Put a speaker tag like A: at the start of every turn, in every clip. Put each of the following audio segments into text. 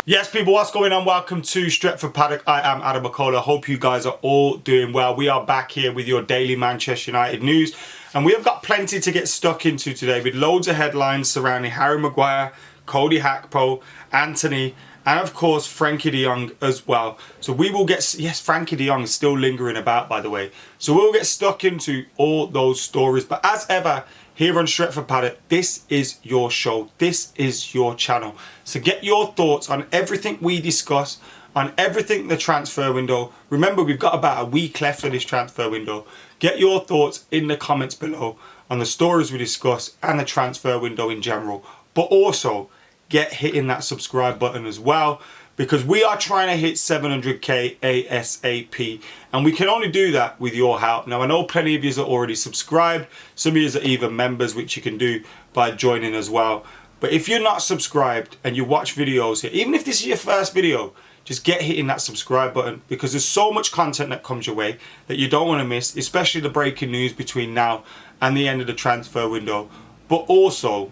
A: Yes, people, what's going on? Welcome to Stretford Paddock. I am Adam McCullough. Hope you guys are all doing well. We are back here with your daily Manchester United news, and we have got plenty to get stuck into today with loads of headlines surrounding Harry Maguire, Cody Gakpo, Anthony, and of course Frenkie de Jong as well. So we will get, yes, Frenkie de Jong is still lingering about, by the way. So we'll get stuck into all those stories. But as ever, here on Stretford Paddock, this is your show. This is your channel. So get your thoughts on everything we discuss, on everything in the transfer window. Remember, we've got about a week left of this transfer window. Get your thoughts in the comments below on the stories we discuss and the transfer window in general. But also, get hitting that subscribe button as well, because we are trying to hit 700k ASAP, and we can only do that with your help. Now, I know plenty of you are already subscribed. Some of you are even members, which you can do by joining as well. But if you're not subscribed and you watch videos here, even if this is your first video, just get hitting that subscribe button, because there's so much content that comes your way that you don't want to miss, especially the breaking news between now and the end of the transfer window. But also,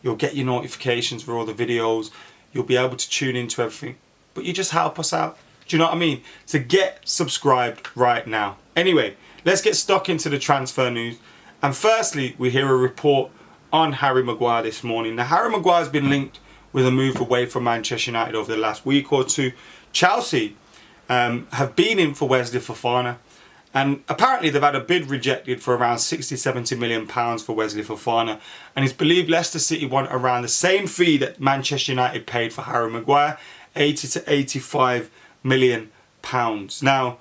A: you'll get your notifications for all the videos. You'll be able to tune into everything, but you just help us out. Do you know what I mean? So get subscribed right now. Anyway, let's get stuck into the transfer news. And firstly, we hear a report on Harry Maguire this morning. Now, Harry Maguire's been linked with a move away from Manchester United over the last week or two. Chelsea have been in for Wesley Fofana, and apparently they've had a bid rejected for around 60-70 million pounds for Wesley Fofana, and it's believed Leicester City want around the same fee that Manchester United paid for Harry Maguire, 80 to 85 million pounds. Now,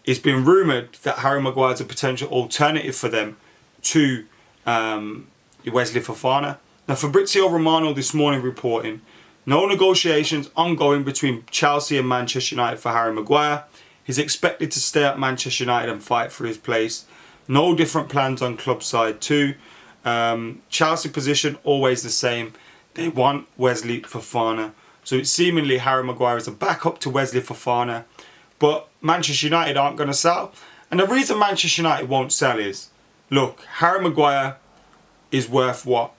A: it's been rumoured that Harry Maguire is a potential alternative for them to Wesley Fofana. Now, Fabrizio Romano this morning reporting, no negotiations ongoing between Chelsea and Manchester United for Harry Maguire. He's expected to stay at Manchester United and fight for his place. No different plans on club side too. Chelsea position always the same. They want Wesley Fofana. So it's seemingly Harry Maguire is a backup to Wesley Fofana. But Manchester United aren't going to sell. And the reason Manchester United won't sell is, look, Harry Maguire is worth what?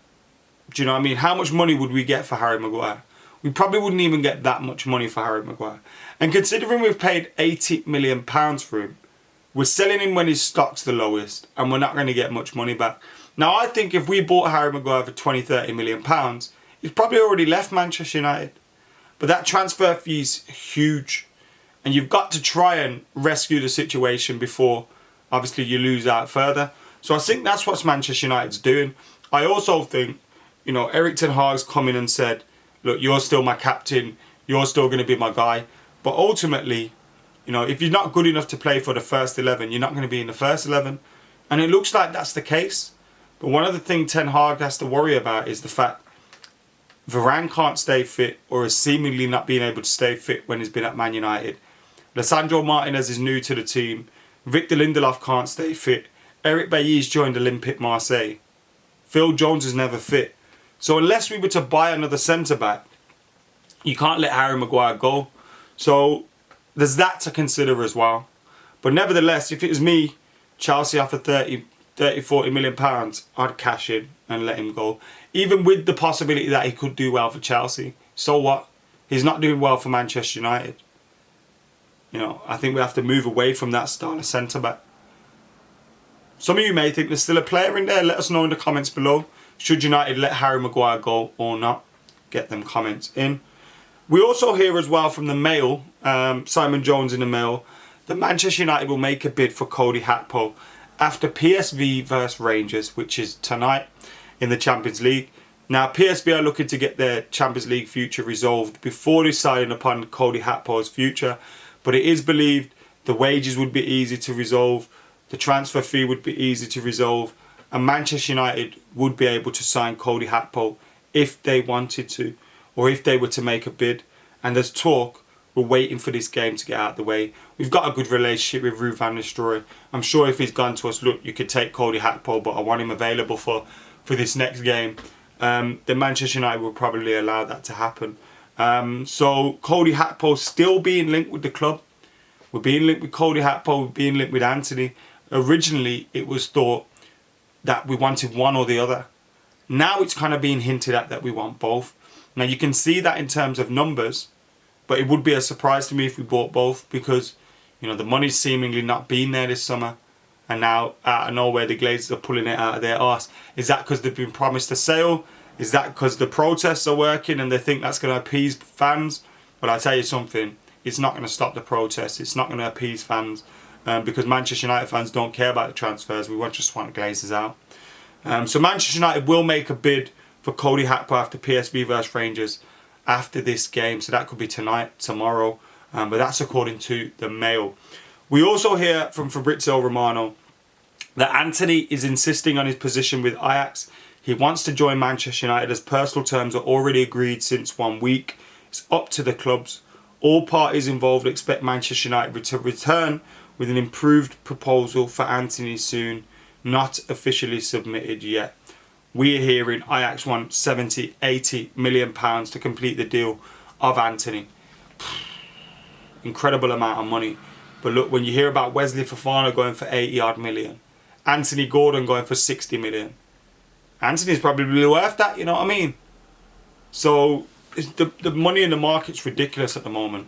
A: Do you know what I mean? How much money would we get for Harry Maguire? We probably wouldn't even get that much money for Harry Maguire. And considering we've paid £80 million for him, we're selling him when his stock's the lowest, and we're not going to get much money back. Now, I think if we bought Harry Maguire for £20-30 million, he's probably already left Manchester United. But that transfer fee is huge, and you've got to try and rescue the situation before, obviously, you lose out further. So I think that's what Manchester United's doing. I also think, you know, Eric Ten Hag's come in and said, look, you're still my captain, you're still going to be my guy. But ultimately, you know, if you're not good enough to play for the first 11, you're not going to be in the first 11. And it looks like that's the case. But one of the things Ten Hag has to worry about is the fact Varane can't stay fit, or is seemingly not being able to stay fit when he's been at Man United. Lisandro Martinez is new to the team. Victor Lindelof can't stay fit. Eric Bailly's joined Olympique Marseille. Phil Jones is never fit. So unless we were to buy another centre-back, you can't let Harry Maguire go. So there's that to consider as well. But nevertheless, if it was me, Chelsea offer 30-40 million pounds, I'd cash in and let him go. Even with the possibility that he could do well for Chelsea. So what? He's not doing well for Manchester United. You know, I think we have to move away from that style of centre-back. Some of you may think there's still a player in there. Let us know in the comments below. Should United let Harry Maguire go or not? Get them comments in. We also hear as well from the Mail, Simon Jones in the Mail, that Manchester United will make a bid for Cody Gakpo after PSV versus Rangers, which is tonight in the Champions League. Now, PSV are looking to get their Champions League future resolved before deciding upon Cody Gakpo's future. But it is believed the wages would be easy to resolve, the transfer fee would be easy to resolve, and Manchester United would be able to sign Cody Gakpo if they wanted to, or if they were to make a bid. And there's talk, we're waiting for this game to get out of the way. We've got a good relationship with Ruud van Nistelrooy. I'm sure if he's gone to us, look, you could take Cody Gakpo, but I want him available for this next game, then Manchester United will probably allow that to happen. So Cody Gakpo still being linked with the club. We're being linked with Cody Gakpo, we're being linked with Anthony. Originally, it was thought that we wanted one or the other. Now it's kind of being hinted at that we want both. Now you can see that in terms of numbers, but it would be a surprise to me if we bought both because, you know, the money's seemingly not been there this summer. And now, out of nowhere, the Glazers are pulling it out of their arse. Is that because they've been promised a sale? Is that because the protests are working and they think that's going to appease fans? But I'll tell you something, it's not going to stop the protests. It's not going to appease fans because Manchester United fans don't care about the transfers. We just want Glazers out. So Manchester United will make a bid for Cody Gakpo after PSV versus Rangers after this game. So that could be tonight, tomorrow. But that's according to the Mail. We also hear from Fabrizio Romano that Antony is insisting on his position with Ajax. He wants to join Manchester United as personal terms are already agreed since 1 week. It's up to the clubs. All parties involved expect Manchester United to return with an improved proposal for Antony soon, not officially submitted yet. We're hearing Ajax want 70, 80 million pounds to complete the deal of Antony. Incredible amount of money. But look, when you hear about Wesley Fofana going for 80 odd million, Anthony Gordon going for 60 million, Anthony's probably worth that, you know what I mean? So the money in the market's ridiculous at the moment.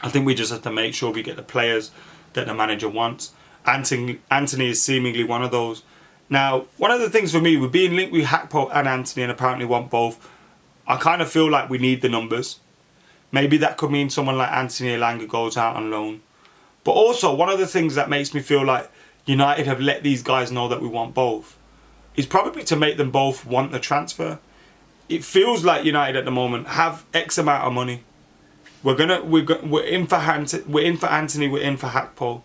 A: I think we just have to make sure we get the players that the manager wants. Anthony is seemingly one of those. Now, one of the things for me, we're being linked with Gakpo and Antony and apparently want both. I kind of feel like we need the numbers. Maybe that could mean someone like Anthony Elanga goes out on loan. But also, one of the things that makes me feel like United have let these guys know that we want both is probably to make them both want the transfer. It feels like United at the moment have X amount of money. We're in for Anthony, we're in for Gakpo.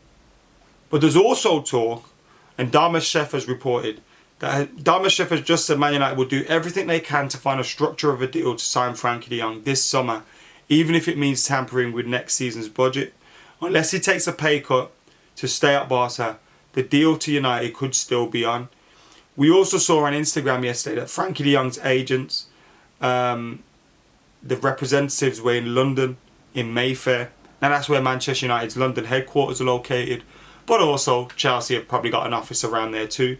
A: But there's also talk, and Dharmesh Sheth has reported, that Dharmesh Sheth has just said Man United will do everything they can to find a structure of a deal to sign Frenkie de Jong this summer, even if it means tampering with next season's budget. Unless he takes a pay cut to stay at Barca, the deal to United could still be on. We also saw on Instagram yesterday that Frenkie de Jong's agents, the representatives were in London, in Mayfair. Now that's where Manchester United's London headquarters are located. But also Chelsea have probably got an office around there too.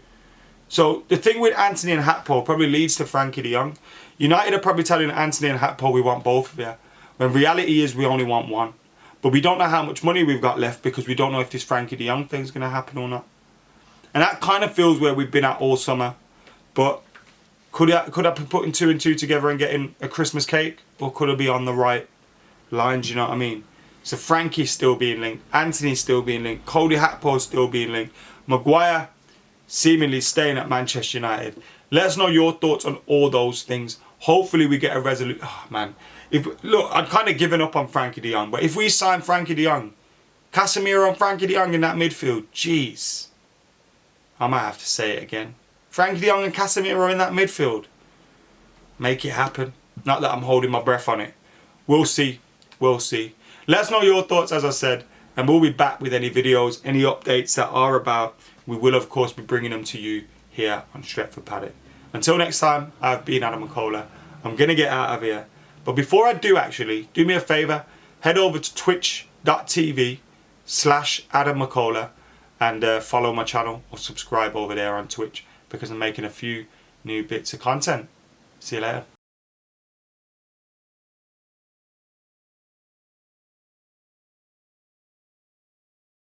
A: So the thing with Antony and Gakpo probably leads to Frenkie de Jong. United are probably telling Antony and Gakpo we want both of you. When reality is we only want one. But we don't know how much money we've got left because we don't know if this Frenkie de Jong thing's going to happen or not. And that kind of feels where we've been at all summer. But could I be putting 2 and 2 together and getting a Christmas cake? Or could I be on the right lines, you know what I mean? So Frankie's still being linked. Antony's still being linked. Cody Gakpo's still being linked. Maguire seemingly staying at Manchester United. Let us know your thoughts on all those things. Hopefully we get a resolution. Oh, man. Look, I'd kind of given up on Frenkie de Jong. But if we sign Frenkie de Jong, Casemiro and Frenkie de Jong in that midfield, jeez. I might have to say it again. Frenkie de Jong and Casemiro in that midfield. Make it happen. Not that I'm holding my breath on it. We'll see. We'll see. Let us know your thoughts, as I said. And we'll be back with any videos, any updates that are about. We will, of course, be bringing them to you here on Stretford Paddock. Until next time, I've been Adam McCullough. I'm going to get out of here. But before I do, actually, do me a favour. Head over to twitch.tv/Adam McCullough and follow my channel or subscribe over there on Twitch because I'm making a few new bits of content. See you later.